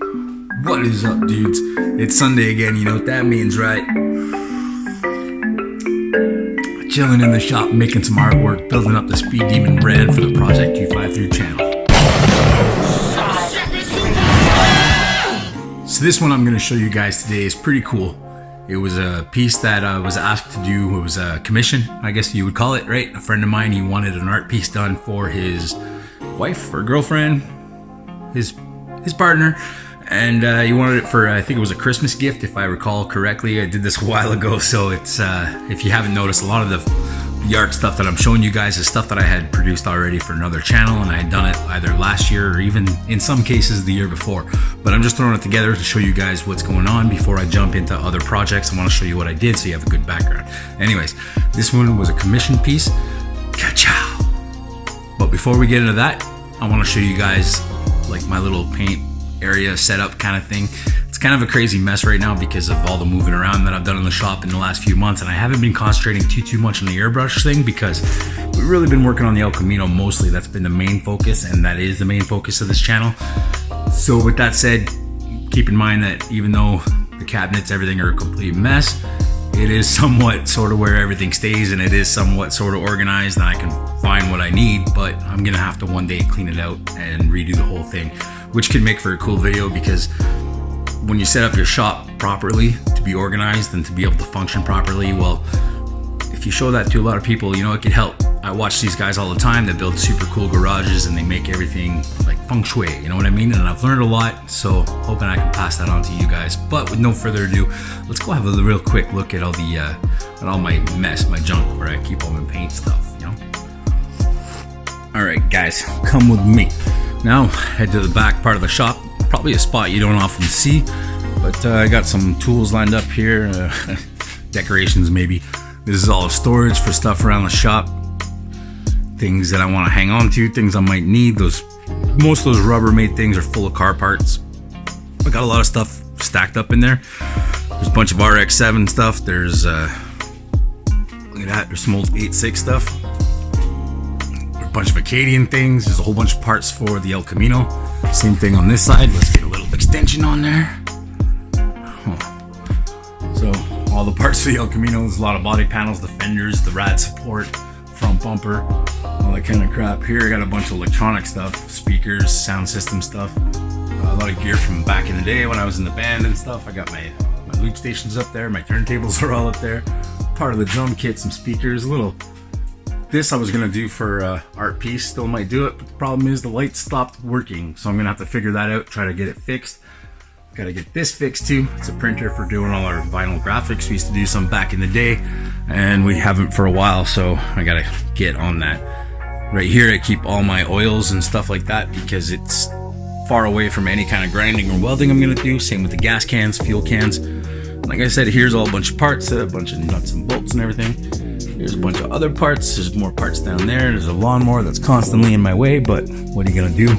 What is up, dudes? It's Sunday again, you know what that means, right? Chilling in the shop, making some artwork, building up the Speedemon brand for the Project 253 channel. So this one I'm going to show you guys today is pretty cool. It was a piece that I was asked to do. It was a commission, I guess you would call it, right? A friend of mine, he wanted an art piece done for his wife or girlfriend, his partner. And he wanted it for, I think it was a Christmas gift, if I recall correctly. I did this a while ago, so it's, if you haven't noticed, a lot of the art stuff that I'm showing you guys is stuff that I had produced already for another channel, and I had done it either last year or even in some cases the year before. But I'm just throwing it together to show you guys what's going on before I jump into other projects. I want to show you what I did so you have a good background. Anyways, this one was a commission piece. Ka-chow! But before we get into that, I want to show you guys like my little paint area setup kind of thing. It's kind of a crazy mess right now because of all the moving around that I've done in the shop in the last few months, and I haven't been concentrating too much on the airbrush thing because we've really been working on the El Camino mostly. That's been the main focus, and that is the main focus of this channel. So with that said, keep in mind that even though the cabinets, everything are a complete mess, it is somewhat sort of where everything stays, and it is somewhat sort of organized, and I can find what I need, but I'm gonna have to one day clean it out and redo the whole thing, which could make for a cool video because when you set up your shop properly to be organized and to be able to function properly, well, if you show that to a lot of people, you know, it could help. I watch these guys all the time that build super cool garages and they make everything like feng shui, you know what I mean? And I've learned a lot, so hoping I can pass that on to you guys. But with no further ado, let's go have a real quick look at all the at all my mess, my junk where I keep all my paint stuff, you know? All right, guys, come with me. Now, head to the back part of the shop, probably a spot you don't often see, but I got some tools lined up here, decorations maybe. This is all storage for stuff around the shop, things that I want to hang on to, things I might need. Most of those Rubbermaid things are full of car parts. I got a lot of stuff stacked up in there. There's a bunch of RX-7 stuff, there's, look at that, there's some old 8.6 stuff. Bunch of Acadian things. There's a whole bunch of parts for the El Camino. Same thing on this side. Let's get a little extension on there. So all the parts for the El Camino. There's a lot of body panels, the fenders, the rad support, front bumper, all that kind of crap. Here I got a bunch of electronic stuff, speakers, sound system stuff, a lot of gear from back in the day when I was in the band and stuff. I got my loop stations up there, my turntables are all up there, part of the drum kit, some speakers, a little. This I was gonna do for art piece, still might do it, but the problem is the light stopped working, so I'm gonna have to figure that out, try to get it fixed. Gotta get this fixed too. It's a printer for doing all our vinyl graphics. We used to do some back in the day, and we haven't for a while, so I gotta get on that. Right here I keep all my oils and stuff like that because it's far away from any kind of grinding or welding I'm gonna do. Same with the gas cans, fuel cans. Like I said, here's all a bunch of parts, a bunch of nuts and bolts and everything. There's a bunch of other parts. There's more parts down there. There's a lawnmower that's constantly in my way, but what are you gonna do?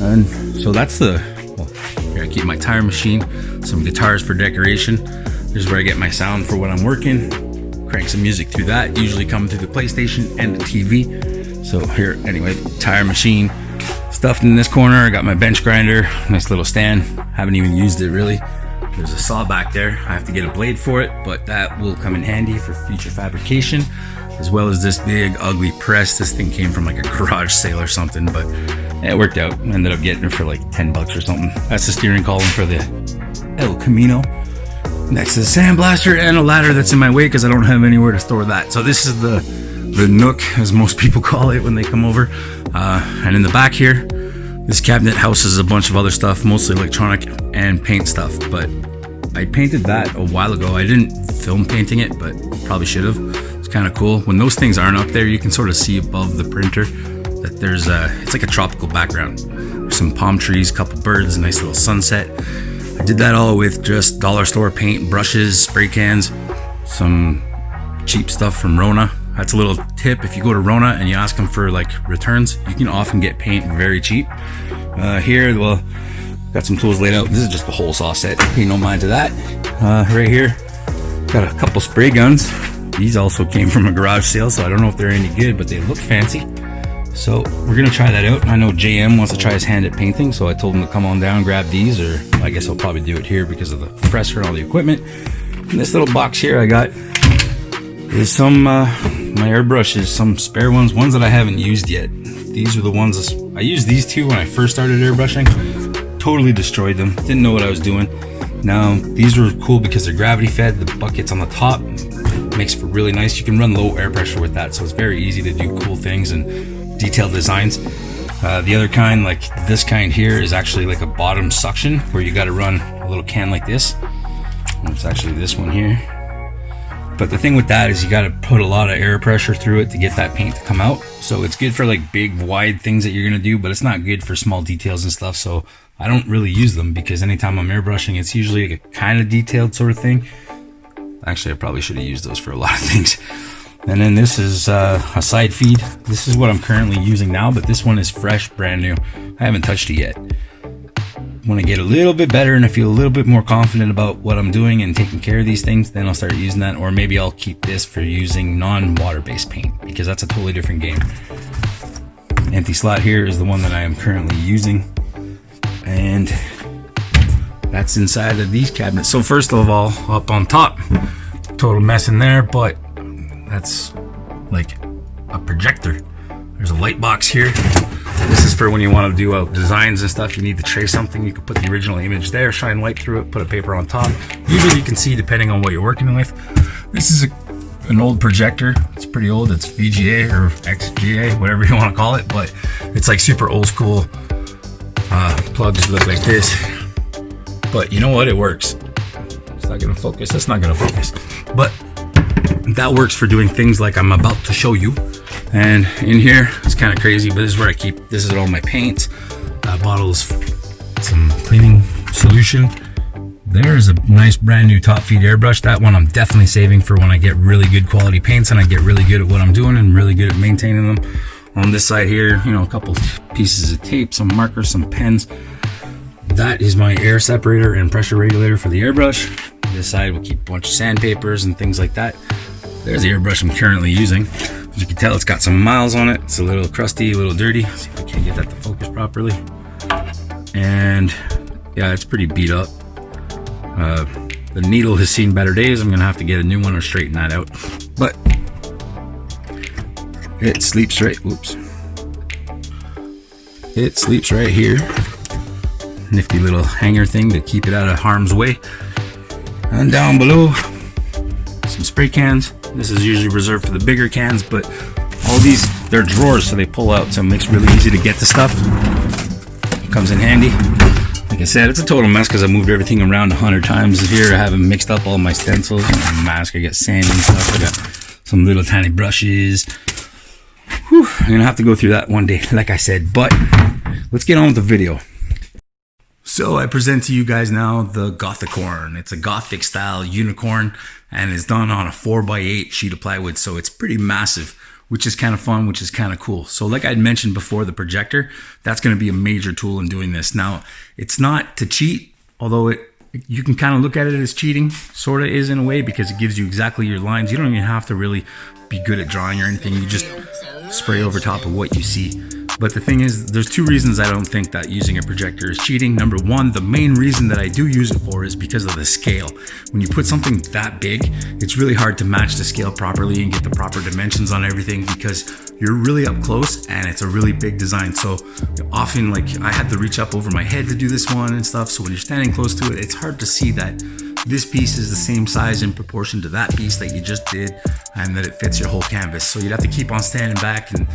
And so that's the, well, here I keep my tire machine, some guitars for decoration. This is where I get my sound for when I'm working. Crank some music through that, usually coming through the PlayStation and the TV. So here, anyway, tire machine. Stuffed in this corner, I got my bench grinder, nice little stand. Haven't even used it really. There's a saw back there. I have to get a blade for it, but that will come in handy for future fabrication, as well as this big ugly press. This thing came from like a garage sale or something, but it worked out. Ended up getting it for like 10 bucks or something. That's the steering column for the El Camino. Next to the sandblaster and a ladder that's in my way because I don't have anywhere to store that. So this is the nook, as most people call it when they come over. And in the back here, this cabinet houses a bunch of other stuff, mostly electronic and paint stuff, but I painted that a while ago. I didn't film painting it, but probably should have. It's kind of cool. When those things aren't up there, you can sort of see above the printer that there's it's like a tropical background. There's some palm trees, a couple birds, a nice little sunset. I did that all with just dollar store paint, brushes, spray cans, some cheap stuff from Rona. That's a little tip. If you go to Rona and you ask them for like returns, you can often get paint very cheap. Here, well, got some tools laid out. This is just the whole saw set. Pay no mind to that. Right here, got a couple spray guns. These also came from a garage sale, so I don't know if they're any good, but they look fancy. So we're gonna try that out. I know JM wants to try his hand at painting, so I told him to come on down, grab these, or I guess I'll probably do it here because of the compressor and all the equipment. In this little box here I got is some my airbrushes, some spare ones that I haven't used yet. These are the ones I used these two when I first started airbrushing. Totally destroyed them, didn't know what I was doing. Now these were cool because they're gravity fed. The bucket's on the top, makes for really nice. You can run low air pressure with that, so it's very easy to do cool things and detailed designs. The other kind, like this kind here, is actually like a bottom suction where you got to run a little can like this. It's actually this one here. But the thing with that is you got to put a lot of air pressure through it to get that paint to come out. So it's good for like big wide things that you're gonna do, but it's not good for small details and stuff. So I don't really use them because anytime I'm airbrushing, it's usually a kind of detailed sort of thing. Actually, I probably should have used those for a lot of things. And then this is a side feed. This is what I'm currently using now, but this one is fresh, brand new. I haven't touched it yet. When I get a little bit better and I feel a little bit more confident about what I'm doing and taking care of these things, then I'll start using that, or maybe I'll keep this for using non-water-based paint because that's a totally different game. Empty slot here is the one that I am currently using, and that's inside of these cabinets. So first of all, up on top, total mess in there, but that's like a projector. There's a light box here. This is for when you want to do designs and stuff. You need to trace something, you can put the original image there, shine light through it, put a paper on top. Usually you can see depending on what you're working with. This is an old projector. It's pretty old. It's VGA or XGA, whatever you want to call it, but it's like super old school. Plugs look like this, but you know what? It works. It's not gonna focus. That's not gonna focus, but that works for doing things like I'm about to show you. And in here, it's kind of crazy, but this is where I keep, this is all my paints. Bottles, some cleaning solution. There's a nice brand new top feed airbrush. That one I'm definitely saving for when I get really good quality paints and I get really good at what I'm doing and really good at maintaining them. On this side here, you know, a couple pieces of tape, some markers, some pens. That is my air separator and pressure regulator for the airbrush. This side will keep a bunch of sandpapers and things like that. There's the airbrush I'm currently using. As you can tell, it's got some miles on it. It's a little crusty, a little dirty. Let's see if I can get that to focus properly. And yeah, it's pretty beat up. The needle has seen better days. I'm gonna have to get a new one or straighten that out. But it sleeps right, whoops. It sleeps right here. Nifty little hanger thing to keep it out of harm's way. And down below, some spray cans. This is usually reserved for the bigger cans, but all these, they're drawers, so they pull out, so it makes it really easy to get the stuff. Comes in handy. Like I said, it's a total mess because I moved everything around 100 times here. I haven't mixed up all my stencils, my mask. I got sand and stuff. I got some little tiny brushes. Whew, I'm gonna have to go through that one day, like I said, but let's get on with the video. So I present to you guys now the Gothicorn. It's a Gothic style unicorn and it's done on a 4x8 sheet of plywood. So it's pretty massive, which is kind of fun, which is kind of cool. So like I'd mentioned before, the projector, that's going to be a major tool in doing this. Now, it's not to cheat, although you can kind of look at it as cheating, sort of is in a way, because it gives you exactly your lines. You don't even have to really be good at drawing or anything. You just spray over top of what you see. But the thing is, there's two reasons I don't think that using a projector is cheating. Number one, the main reason that I do use it for is because of the scale. When you put something that big, it's really hard to match the scale properly and get the proper dimensions on everything because you're really up close and it's a really big design. So often, like, I had to reach up over my head to do this one and stuff. So when you're standing close to it, it's hard to see that this piece is the same size in proportion to that piece that you just did and that it fits your whole canvas. So you'd have to keep on standing back and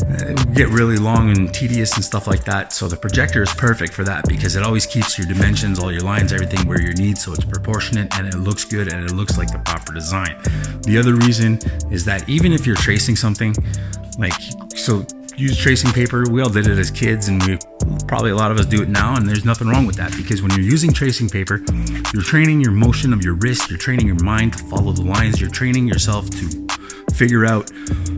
it would get really long and tedious and stuff like that. So the projector is perfect for that because it always keeps your dimensions, all your lines, everything where you need, so it's proportionate and it looks good and it looks like the proper design. The other reason is that even if you're tracing something, like, so use tracing paper, we all did it as kids and we probably a lot of us do it now, and there's nothing wrong with that because when you're using tracing paper, you're training your motion of your wrist, you're training your mind to follow the lines, you're training yourself to figure out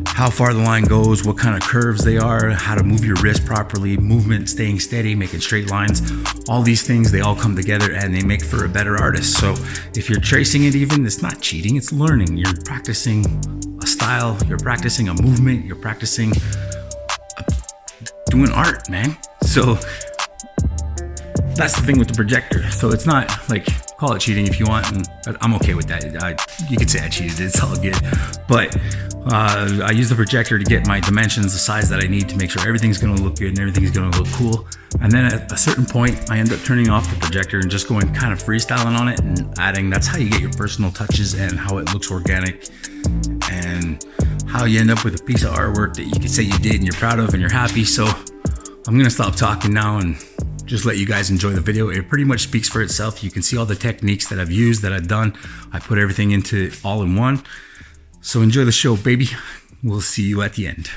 how far the line goes, what kind of curves they are, how to move your wrist properly, movement, staying steady, making straight lines. All these things, they all come together and they make for a better artist. So if you're tracing it even, it's not cheating, it's learning. You're practicing a style, you're practicing a movement, you're practicing a doing art, man. So that's the thing with the projector. So it's not like, call it cheating if you want, and I'm okay with that. You could say I cheated, it's all good. But I use the projector to get my dimensions, the size that I need to make sure everything's gonna look good and everything's gonna look cool. And then at a certain point, I end up turning off the projector and just going kind of freestyling on it and adding. That's how you get your personal touches and how it looks organic, and how you end up with a piece of artwork that you can say you did and you're proud of and you're happy. So I'm gonna stop talking now and just let you guys enjoy the video. It pretty much speaks for itself. You can see all the techniques that I've used, that I've done. I put everything into all in one. So enjoy the show, baby. We'll see you at the end.